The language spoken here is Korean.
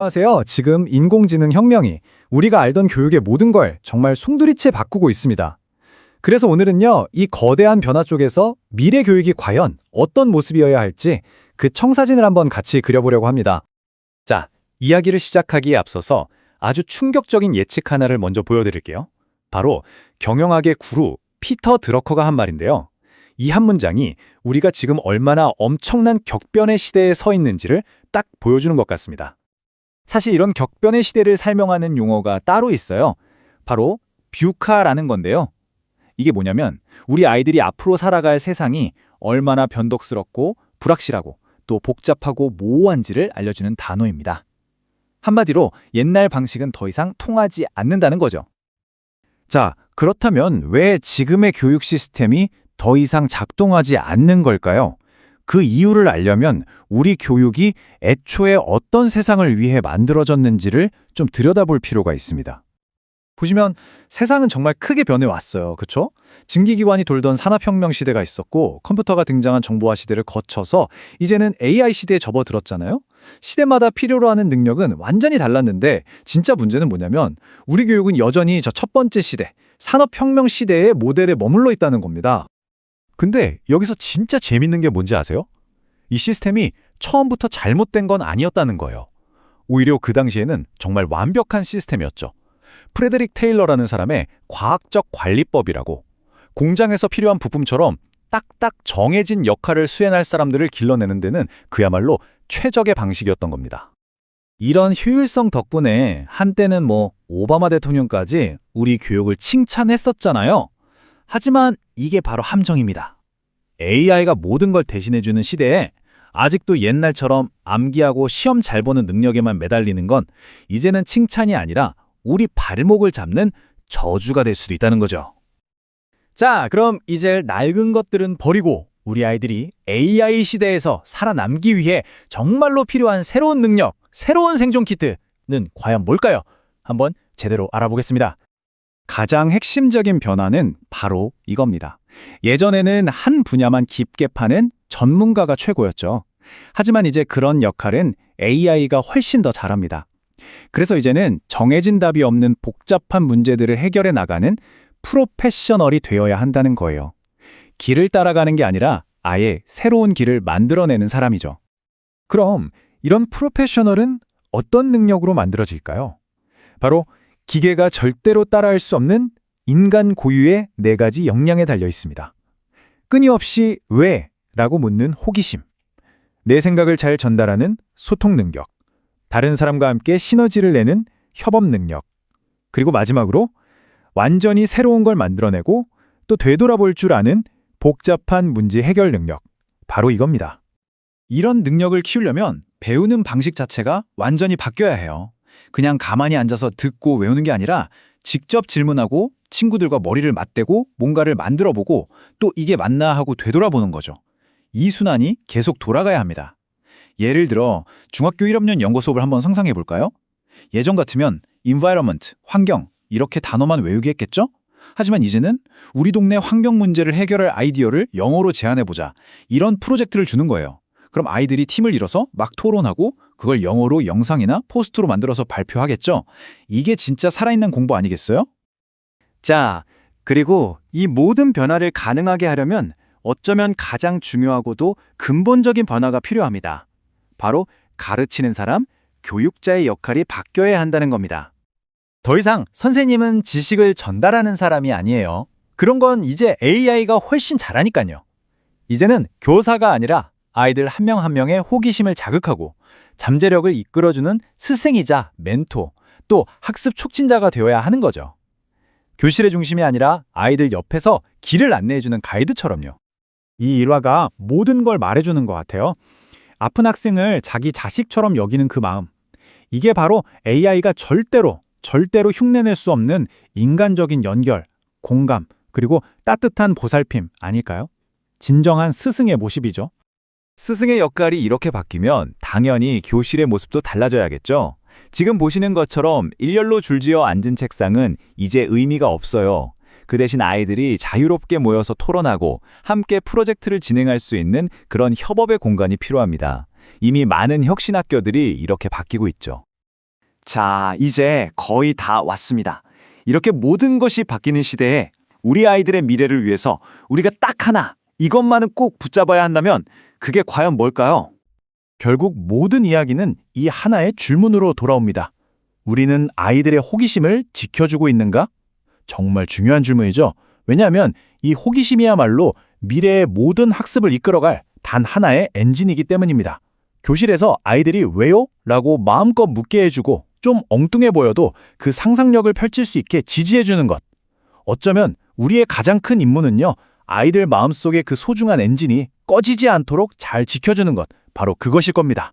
안녕하세요. 지금 인공지능 혁명이 우리가 알던 교육의 모든 걸 정말 송두리째 바꾸고 있습니다. 그래서 오늘은요, 이 거대한 변화 쪽에서 미래 교육이 과연 어떤 모습이어야 할지 그 청사진을 한번 같이 그려보려고 합니다. 자, 이야기를 시작하기에 앞서서 아주 충격적인 예측 하나를 먼저 보여드릴게요. 바로 경영학의 구루 피터 드러커가 한 말인데요. 이 한 문장이 우리가 지금 얼마나 엄청난 격변의 시대에 서 있는지를 딱 보여주는 것 같습니다. 사실 이런 격변의 시대를 설명하는 용어가 따로 있어요. 바로 뷰카라는 건데요. 이게 뭐냐면 우리 아이들이 앞으로 살아갈 세상이 얼마나 변덕스럽고 불확실하고 또 복잡하고 모호한지를 알려주는 단어입니다. 한마디로 옛날 방식은 더 이상 통하지 않는다는 거죠. 자, 그렇다면 왜 지금의 교육 시스템이 더 이상 작동하지 않는 걸까요? 그 이유를 알려면 우리 교육이 애초에 어떤 세상을 위해 만들어졌는지를 좀 들여다볼 필요가 있습니다. 보시면 세상은 정말 크게 변해왔어요. 그쵸? 증기기관이 돌던 산업혁명 시대가 있었고 컴퓨터가 등장한 정보화 시대를 거쳐서 이제는 AI 시대에 접어들었잖아요. 시대마다 필요로 하는 능력은 완전히 달랐는데 진짜 문제는 뭐냐면 우리 교육은 여전히 저 첫 번째 시대, 산업혁명 시대의 모델에 머물러 있다는 겁니다. 근데 여기서 진짜 재밌는 게 뭔지 아세요? 이 시스템이 처음부터 잘못된 건 아니었다는 거예요. 오히려 그 당시에는 정말 완벽한 시스템이었죠. 프레드릭 테일러라는 사람의 과학적 관리법이라고, 공장에서 필요한 부품처럼 딱딱 정해진 역할을 수행할 사람들을 길러내는 데는 그야말로 최적의 방식이었던 겁니다. 이런 효율성 덕분에 한때는 오바마 대통령까지 우리 교육을 칭찬했었잖아요. 하지만 이게 바로 함정입니다. AI가 모든 걸 대신해주는 시대에 아직도 옛날처럼 암기하고 시험 잘 보는 능력에만 매달리는 건 이제는 칭찬이 아니라 우리 발목을 잡는 저주가 될 수도 있다는 거죠. 자, 그럼 이제 낡은 것들은 버리고 우리 아이들이 AI 시대에서 살아남기 위해 정말로 필요한 새로운 능력, 새로운 생존 키트는 과연 뭘까요? 한번 제대로 알아보겠습니다. 가장 핵심적인 변화는 바로 이겁니다. 예전에는 한 분야만 깊게 파는 전문가가 최고였죠. 하지만 이제 그런 역할은 AI가 훨씬 더 잘합니다. 그래서 이제는 정해진 답이 없는 복잡한 문제들을 해결해 나가는 프로페셔널이 되어야 한다는 거예요. 길을 따라가는 게 아니라 아예 새로운 길을 만들어내는 사람이죠. 그럼 이런 프로페셔널은 어떤 능력으로 만들어질까요? 바로 기계가 절대로 따라할 수 없는 인간 고유의 4가지 역량에 달려 있습니다. 끊임없이 왜? 라고 묻는 호기심, 내 생각을 잘 전달하는 소통 능력, 다른 사람과 함께 시너지를 내는 협업 능력, 그리고 마지막으로 완전히 새로운 걸 만들어내고 또 되돌아볼 줄 아는 복잡한 문제 해결 능력, 바로 이겁니다. 이런 능력을 키우려면 배우는 방식 자체가 완전히 바뀌어야 해요. 그냥 가만히 앉아서 듣고 외우는 게 아니라 직접 질문하고 친구들과 머리를 맞대고 뭔가를 만들어보고 또 이게 맞나 하고 되돌아보는 거죠. 이 순환이 계속 돌아가야 합니다. 예를 들어 중학교 1학년 영어 수업을 한번 상상해 볼까요? 예전 같으면 environment, 환경 이렇게 단어만 외우게 했겠죠? 하지만 이제는 우리 동네 환경 문제를 해결할 아이디어를 영어로 제안해보자, 이런 프로젝트를 주는 거예요. 그럼 아이들이 팀을 이뤄서 막 토론하고 그걸 영어로 영상이나 포스트로 만들어서 발표하겠죠? 이게 진짜 살아있는 공부 아니겠어요? 자, 그리고 이 모든 변화를 가능하게 하려면 어쩌면 가장 중요하고도 근본적인 변화가 필요합니다. 바로 가르치는 사람, 교육자의 역할이 바뀌어야 한다는 겁니다. 더 이상 선생님은 지식을 전달하는 사람이 아니에요. 그런 건 이제 AI가 훨씬 잘하니까요. 이제는 교사가 아니라 아이들 한 명 한 명의 호기심을 자극하고 잠재력을 이끌어주는 스승이자 멘토, 또 학습 촉진자가 되어야 하는 거죠. 교실의 중심이 아니라 아이들 옆에서 길을 안내해주는 가이드처럼요. 이 일화가 모든 걸 말해주는 것 같아요. 아픈 학생을 자기 자식처럼 여기는 그 마음. 이게 바로 AI가 절대로 흉내낼 수 없는 인간적인 연결, 공감, 그리고 따뜻한 보살핌 아닐까요? 진정한 스승의 모습이죠. 스승의 역할이 이렇게 바뀌면 당연히 교실의 모습도 달라져야겠죠. 지금 보시는 것처럼 일렬로 줄지어 앉은 책상은 이제 의미가 없어요. 그 대신 아이들이 자유롭게 모여서 토론하고 함께 프로젝트를 진행할 수 있는 그런 협업의 공간이 필요합니다. 이미 많은 혁신학교들이 이렇게 바뀌고 있죠. 자, 이제 거의 다 왔습니다. 이렇게 모든 것이 바뀌는 시대에 우리 아이들의 미래를 위해서 우리가 딱 하나, 이것만은 꼭 붙잡아야 한다면 그게 과연 뭘까요? 결국 모든 이야기는 이 하나의 질문으로 돌아옵니다. 우리는 아이들의 호기심을 지켜주고 있는가? 정말 중요한 질문이죠. 왜냐하면 이 호기심이야말로 미래의 모든 학습을 이끌어갈 단 하나의 엔진이기 때문입니다. 교실에서 아이들이 왜요? 라고 마음껏 묻게 해주고 좀 엉뚱해 보여도 그 상상력을 펼칠 수 있게 지지해주는 것. 어쩌면 우리의 가장 큰 임무는요, 아이들 마음속의 그 소중한 엔진이 꺼지지 않도록 잘 지켜주는 것, 바로 그것일 겁니다.